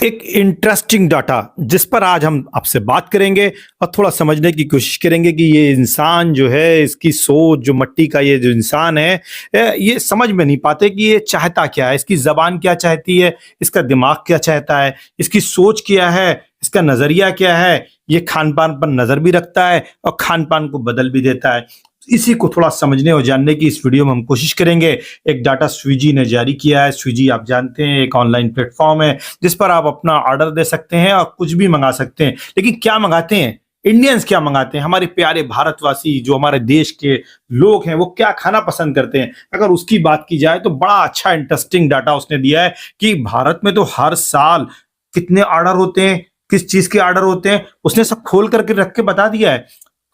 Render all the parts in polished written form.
एक interesting data जिस पर आज हम आपसे बात करेंगे और थोड़ा समझने की कोशिश करेंगे कि ये इंसान जो है, इसकी सोच, जो मट्टी का ये जो इंसान है, ये समझ में नहीं पाते कि ये चाहता क्या है, इसकी जबान क्या चाहती है, इसका दिमाग क्या चाहता है, इसकी सोच क्या है, इसका नजरिया क्या है। ये खान पान पर नजर भी रखता है और खान पान को बदल भी देता है। इसी को थोड़ा समझने और जानने की इस वीडियो में हम कोशिश करेंगे। एक डाटा स्विगी ने जारी किया है। स्विगी आप जानते हैं एक ऑनलाइन प्लेटफॉर्म है जिस पर आप अपना ऑर्डर दे सकते हैं और कुछ भी मंगा सकते हैं। लेकिन क्या मंगाते हैं इंडियंस, क्या मंगाते हैं हमारे प्यारे भारतवासी, जो हमारे देश के लोग हैं, वो क्या खाना पसंद करते हैं। अगर उसकी बात की जाए तो बड़ा अच्छा इंटरेस्टिंग डाटा उसने दिया है कि भारत में तो हर साल कितने ऑर्डर होते हैं, किस चीज के ऑर्डर होते हैं, उसने सब खोल करके रख के बता दिया है।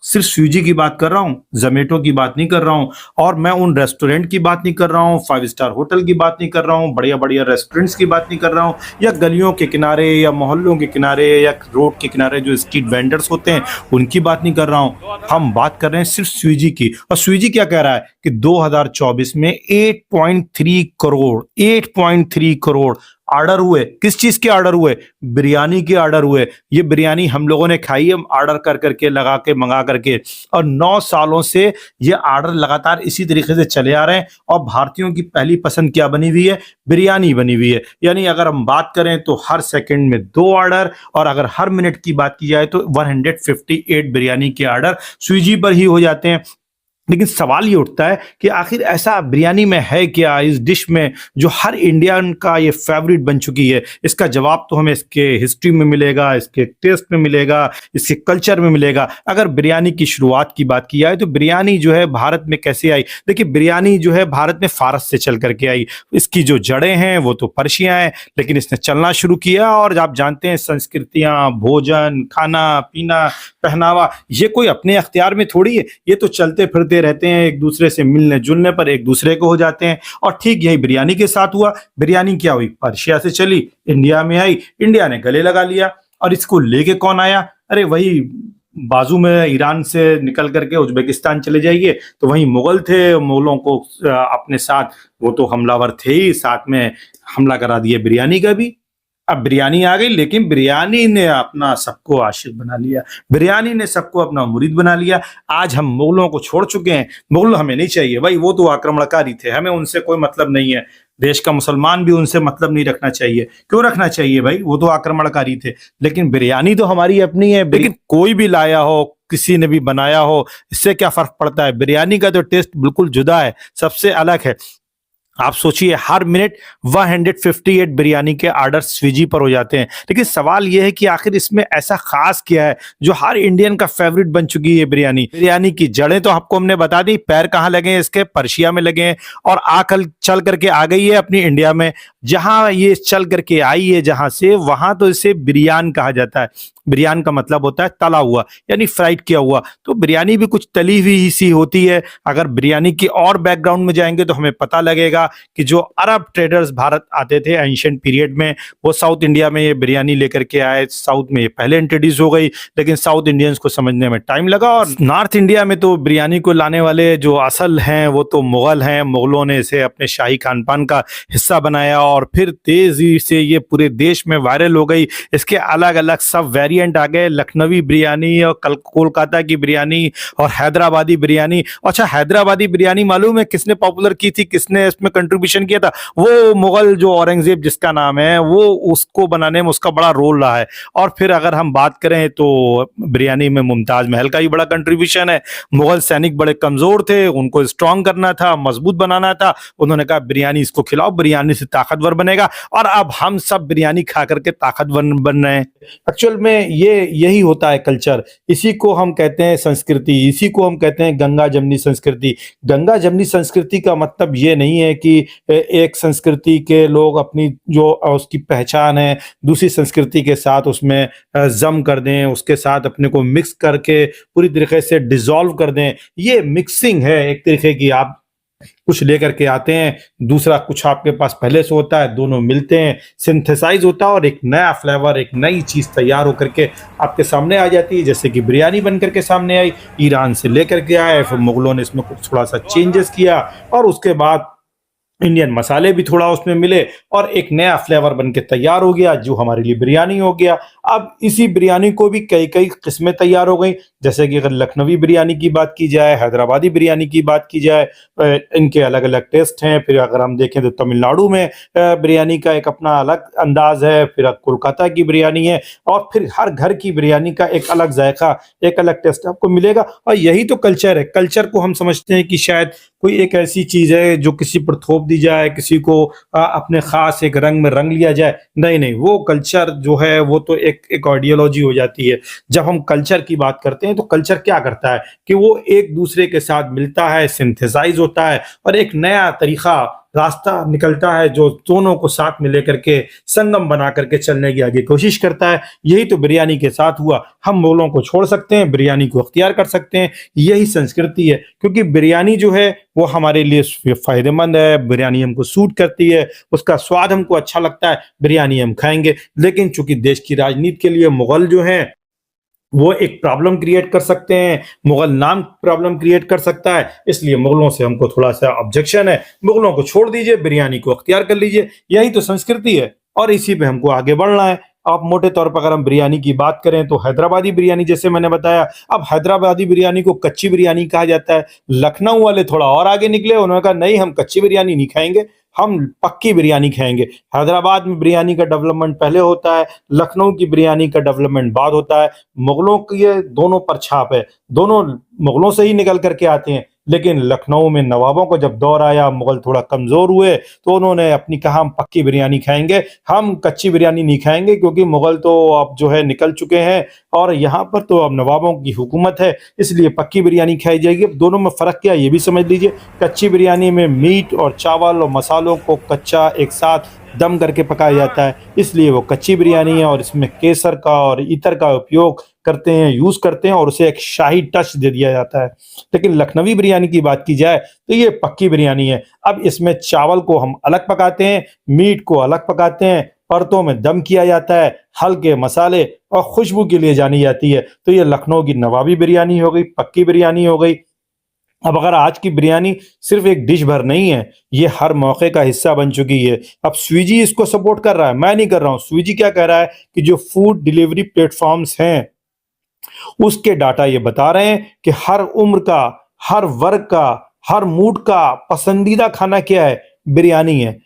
सिर्फ स्विगी की बात कर रहा हूँ, जोमेटो की बात नहीं कर रहा हूँ, और मैं उन रेस्टोरेंट की बात नहीं कर रहा हूँ, 5 स्टार होटल की बात नहीं कर रहा हूँ, बढ़िया बढ़िया रेस्टोरेंट्स की बात नहीं कर रहा हूँ, या गलियों के किनारे या मोहल्लों के किनारे या रोड के किनारे जो स्ट्रीट वेंडर्स होते हैं उनकी बात नहीं कर रहा हूँ। हम बात कर रहे हैं सिर्फ स्विगी की। और स्विगी क्या कह रहा है कि 2024 में 8.3 करोड़ ऑर्डर हुए। किस चीज के ऑर्डर हुए? बिरयानी के ऑर्डर हुए। ये बिरयानी हम लोगों ने खाई है, ऑर्डर कर करके, लगा के, मंगा करके, और 9 सालों से ये ऑर्डर लगातार इसी तरीके से चले आ रहे हैं। और भारतीयों की पहली पसंद क्या बनी हुई है? बिरयानी बनी हुई है। यानी अगर हम बात करें तो हर सेकंड में 2 ऑर्डर, और अगर हर मिनट की बात की जाए तो 158 बिरयानी के ऑर्डर स्विगी पर ही हो जाते हैं। लेकिन सवाल ये उठता है कि आखिर ऐसा बिरयानी में है क्या, इस डिश में, जो हर इंडियन का ये फेवरेट बन चुकी है? इसका जवाब तो हमें इसके हिस्ट्री में मिलेगा, इसके टेस्ट में मिलेगा, इसके कल्चर में मिलेगा। अगर बिरयानी की शुरुआत की बात की जाए तो बिरयानी जो है भारत में कैसे आई? देखिए, बिरयानी जो है भारत में फारस से चल करके आई। इसकी जो जड़ें हैं वो तो पर्शिया हैं, लेकिन इसने चलना शुरू किया। और आप जानते हैं संस्कृतियां, भोजन, खाना पीना, पहनावा, ये कोई अपने अख्तियार में थोड़ी है। ये तो चलते फिरते रहते हैं, एक दूसरे से मिलने जुलने पर एक दूसरे को हो जाते हैं। और ठीक यही बिरयानी के साथ हुआ। बिरयानी क्या हुई? पर्शिया से चली, इंडिया में आई, इंडिया ने गले लगा लिया। और इसको लेके कौन आया? अरे वही बाजू में ईरान से निकल करके उज्बेकिस्तान चले जाइए तो वही मुगल थे। मुगलों को अपने साथ, वो तो हमलावर थे ही, साथ में हमला करा दिया बिरयानी का भी। अब बिरयानी आ गई, लेकिन बिरयानी ने अपना सबको आशिक बना लिया, बिरयानी ने सबको अपना मुरीद बना लिया। आज हम मुगलों को छोड़ चुके हैं। मुगल हमें नहीं चाहिए भाई, वो तो आक्रमणकारी थे, हमें उनसे कोई मतलब नहीं है। देश का मुसलमान भी उनसे मतलब नहीं रखना चाहिए। क्यों रखना चाहिए भाई? वो तो आक्रमणकारी थे। लेकिन बिरयानी तो हमारी अपनी है। लेकिन कोई भी लाया हो, किसी ने भी बनाया हो, इससे क्या फर्क पड़ता है? बिरयानी का तो टेस्ट बिल्कुल जुदा है, सबसे अलग है। आप सोचिए, हर मिनट 158 बिरयानी के ऑर्डर स्विगी पर हो जाते हैं। लेकिन सवाल यह है कि आखिर इसमें ऐसा खास क्या है जो हर इंडियन का फेवरेट बन चुकी है बिरयानी? बिरयानी की जड़ें तो आपको हमने बता दी, पैर कहाँ लगे हैं इसके? पर्शिया में लगे हैं। और आकल चल करके आ गई है अपनी इंडिया में। जहां ये चल करके आई है, जहां से, वहां तो इसे बिरयान कहा जाता है। बिरयान का मतलब होता है तला हुआ, यानी फ्राइड किया हुआ। तो बिरयानी भी कुछ तली हुई सी होती है। अगर बिरयानी की और बैकग्राउंड में जाएंगे तो हमें पता लगेगा कि जो अरब ट्रेडर्स भारत आते थे एंशिएंट पीरियड में, वो साउथ इंडिया में ये बिरयानी लेकर के आए। साउथ में ये पहले इंट्रोड्यूस हो गई, लेकिन साउथ इंडियंस को समझने में टाइम लगा। और नॉर्थ इंडिया में तो बिरयानी को लाने वाले जो असल हैं वो तो मुगल हैं। मुगलों ने इसे अपने शाही खान पान का हिस्सा बनाया और फिर तेजी से ये पूरे देश में वायरल हो गई। इसके अलग अलग सब वेरिएंट आ गए, लखनवी बिरयानी और कोलकाता की बिरयानी और हैदराबादी बिरयानी। अच्छा, हैदराबादी बिरयानी मालूम है किसने पॉपुलर की थी, किसने इसमें कंट्रीब्यूशन किया था? वो मुगल जो औरंगजेब जिसका नाम है, वो उसको बनाने में उसका बड़ा रोल रहा है। और फिर अगर हम बात करें तो बिरयानी में मुमताज महल का ही बड़ा कंट्रीब्यूशन है। मुगल सैनिक बड़े कमजोर थे, उनको स्ट्रांग करना था, मजबूत बनाना था। उन्होंने कहा बिरयानी इसको खिलाओ, बिरयानी से ताकतवर बनेगा। और अब हम सब बिरयानी खा करके ताकतवर बन रहे हैं। एक्चुअल में यही होता है कल्चर। इसी को हम कहते हैं संस्कृति, इसी को हम कहते हैं गंगा जमनी संस्कृति। गंगा जमनी संस्कृति का मतलब ये नहीं है कि एक संस्कृति के लोग अपनी जो उसकी पहचान है दूसरी संस्कृति के साथ उसमें जम कर दें, उसके साथ अपने को मिक्स करके पूरी तरीके से डिसॉल्व कर दें। ये मिक्सिंग है एक तरीके की। आप कुछ लेकर के आते हैं, दूसरा कुछ आपके पास पहले से होता है, दोनों मिलते हैं, सिंथेसाइज होता है और एक नया फ्लेवर, एक नई चीज तैयार होकर के आपके सामने आ जाती है। जैसे कि बिरयानी बन करके सामने आई, ईरान से लेकर के आए, फिर मुगलों ने इसमें कुछ थोड़ा सा चेंजेस किया और उसके बाद इंडियन मसाले भी थोड़ा उसमें मिले और एक नया फ्लेवर बन के तैयार हो गया जो हमारे लिए बिरयानी हो गया। अब इसी बिरयानी को भी कई-कई किस्में तैयार हो गई, जैसे कि अगर लखनवी बिरयानी की बात की जाए, हैदराबादी बिरयानी की बात की जाए, इनके अलग-अलग टेस्ट हैं। फिर अगर हम देखें तो तमिलनाडु में बिरयानी का एक अपना अलग अंदाज़ है, फिर कोलकाता की बिरयानी है और फिर हर घर की बिरयानी का एक अलग ज़ायक़ा, एक अलग टेस्ट आपको मिलेगा और यही तो कल्चर है। कल्चर को हम समझते हैं कि शायद कोई एक ऐसी चीज़ है जो किसी पर थोप दी जाए, किसी को अपने ख़ास एक रंग में रंग लिया जाए। नहीं, नहीं, वो कल्चर जो है वो तो एक एक आइडियोलॉजी हो जाती है। जब हम कल्चर की बात करते हैं तो कल्चर क्या करता है कि वो एक-दूसरे के साथ मिलता है, सिंथेसाइज़ होता है और एक नया तरीक़ा, रास्ता निकलता है जो दोनों को साथ में लेकर के संगम बना करके चलने की आगे कोशिश करता है। यही तो बिरयानी के साथ हुआ। हम मोगलों को छोड़ सकते हैं, बिरयानी को अख्तियार कर सकते हैं। यही संस्कृति है क्योंकि बिरयानी जो है वो हमारे लिए फ़ायदेमंद है, बिरयानी हमको सूट करती है, उसका स्वाद हमको अच्छा लगता है, बिरयानी हम खाएँगे। लेकिन चूँकि देश की राजनीति के लिए मुग़ल जो हैं वो एक प्रॉब्लम क्रिएट कर सकते हैं, मुग़ल नाम प्रॉब्लम क्रिएट कर सकता है, इसलिए मुग़लों से हमको थोड़ा-सा ऑब्जेक्शन है। मुग़लों को छोड़ दीजिए, बिरयानी को अख्तियार कर लीजिए, यही तो संस्कृति है और इसी पे हमको आगे बढ़ना है। आप मोटे तौर पर अगर हम बिरयानी की बात करें तो हैदराबादी बिरयानी जैसे मैंने बताया, अब हैदराबादी बिरयानी को कच्ची बिरयानी कहा जाता है। लखनऊ वाले थोड़ा और आगे निकले, उन्होंने कहा नहीं हम कच्ची बिरयानी नहीं खाएँगे, हम पक्की बिरयानी खाएँगे। हैदराबाद में बिरयानी का डेवलपमेंट पहले होता है, लखनऊ की बिरयानी का डेवलपमेंट बाद होता है। मुग़लों की ये दोनों पर छाप है, दोनों मुग़लों से ही निकल कर के आते हैं। लेकिन लखनऊ में नवाबों का जब दौर आया, मुग़ल थोड़ा कमज़ोर हुए, तो उन्होंने अपनी कहा हम पक्की बिरयानी खाएँगे, हम कच्ची बिरयानी नहीं खाएँगे क्योंकि मुग़ल तो अब जो है निकल चुके हैं और यहाँ पर तो अब नवाबों की हुकूमत है, इसलिए पक्की बिरयानी खाई जाएगी। अब दोनों में फ़र्क क्या है ये भी समझ लीजिए। कच्ची बिरयानी में मीट और चावल और मसालों को कच्चा एक साथ दम करके पकाया जाता है, इसलिए वो कच्ची बिरयानी है और इसमें केसर का और इत्र का उपयोग करते हैं, यूज़ करते हैं और उसे एक शाही टच दे दिया जाता है। लेकिन लखनवी बिरयानी की बात की जाए तो ये पक्की बिरयानी है। अब इसमें चावल को हम अलग पकाते हैं, मीट को अलग पकाते हैं, परतों में दम किया जाता है, हल्के मसाले और खुशबू के लिए जानी जाती है। तो ये लखनऊ की नवाबी बिरयानी हो गई, पक्की बिरयानी हो गई। अब अगर आज की बिरयानी सिर्फ एक डिश भर नहीं है, ये हर मौके का हिस्सा बन चुकी है। अब स्विगी इसको सपोर्ट कर रहा है, मैं नहीं कर रहा हूँ। स्विगी क्या कह रहा है कि जो फूड डिलीवरी प्लेटफ़ॉर्म्स हैं, उसके डाटा ये बता रहे हैं कि हर उम्र का, हर वर्ग का, हर मूड का पसंदीदा खाना क्या है? बिरयानी है।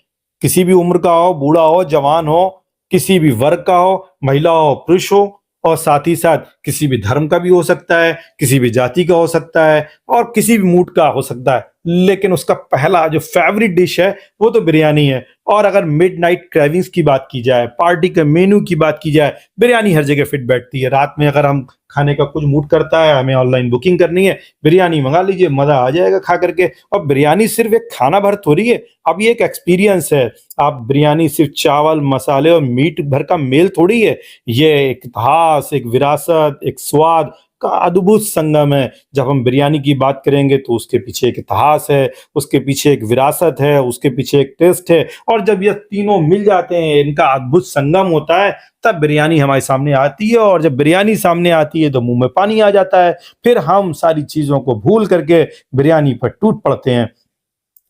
किसी भी उम्र का हो, बूढ़ा हो, जवान हो, किसी भी वर्ग का हो, महिला हो, पुरुष हो और साथ ही साथ किसी भी धर्म का भी हो सकता है, किसी भी जाति का हो सकता है और किसी भी मूड का हो सकता है। लेकिन उसका पहला जो फ़ेवरेट डिश है, वो तो बिरयानी है। और अगर मिडनाइट क्रेविंग्स की बात की जाए, पार्टी के मेनू की बात की जाए, बिरयानी हर जगह फिट बैठती है। रात में अगर हम खाने का कुछ मूड करता है, हमें ऑनलाइन बुकिंग करनी है, बिरयानी मँगा लीजिए, मज़ा आ जाएगा खा कर के। और बिरयानी सिर्फ़ एक खाना भर थोड़ी है, अब ये एक एक्सपीरियंस है। आप बिरयानी सिर्फ़ चावल, मसाले और मीट भर का मेल थोड़ी है। ये एक इतिहास, एक विरासत, एक स्वाद का अद्भुत संगम है। जब हम बिरयानी की बात करेंगे तो उसके पीछे एक इतिहास है, उसके पीछे एक विरासत है, उसके पीछे एक टेस्ट है और जब ये तीनों मिल जाते हैं, इनका अद्भुत संगम होता है, तब बिरयानी हमारे सामने आती है और जब बिरयानी सामने आती है तो मुँह में पानी आ जाता है। फिर हम सारी चीज़ों को भूल करके बिरयानी पर टूट पड़ते हैं।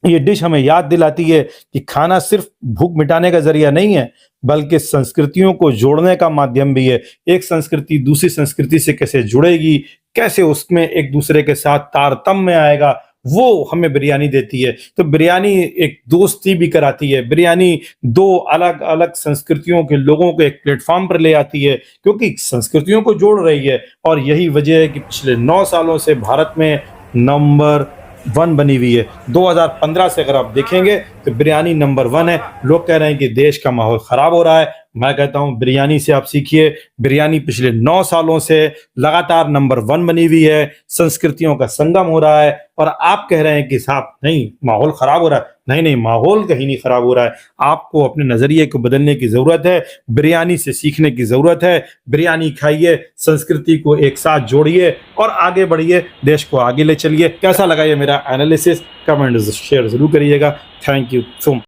ये डिश हमें याद दिलाती है कि खाना सिर्फ भूख मिटाने का ज़रिया नहीं है, बल्कि संस्कृतियों को जोड़ने का माध्यम भी है। एक संस्कृति दूसरी संस्कृति से कैसे जुड़ेगी, कैसे उसमें एक दूसरे के साथ तारतम्य आएगा, वो हमें बिरयानी देती है। तो बिरयानी एक दोस्ती भी कराती है, बिरयानी 2 अलग-अलग संस्कृतियों के लोगों को एक प्लेटफ़ॉर्म पर ले आती है, क्योंकि संस्कृतियों को जोड़ रही है और यही वजह है कि पिछले 9 सालों से भारत में नंबर 1 बनी हुई है। 2015 से अगर आप देखेंगे तो बिरयानी नंबर 1 है। लोग कह रहे हैं कि देश का माहौल ख़राब हो रहा है, मैं कहता हूँ बिरयानी से आप सीखिए। बिरयानी पिछले 9 सालों से लगातार नंबर 1 बनी हुई है, संस्कृतियों का संगम हो रहा है और आप कह रहे हैं कि साहब नहीं माहौल ख़राब हो रहा है। नहीं, नहीं, माहौल कहीं नहीं ख़राब हो रहा है। आपको अपने नज़रिए को बदलने की ज़रूरत है, बिरयानी से सीखने की ज़रूरत है। बिरयानी खाइए, संस्कृति को एक साथ जोड़िए और आगे बढ़िए, देश को आगे ले चलिए। कैसा लगा ये मेरा एनालिसिस? कमेंट शेयर ज़रूर करिएगा। Thank you so much.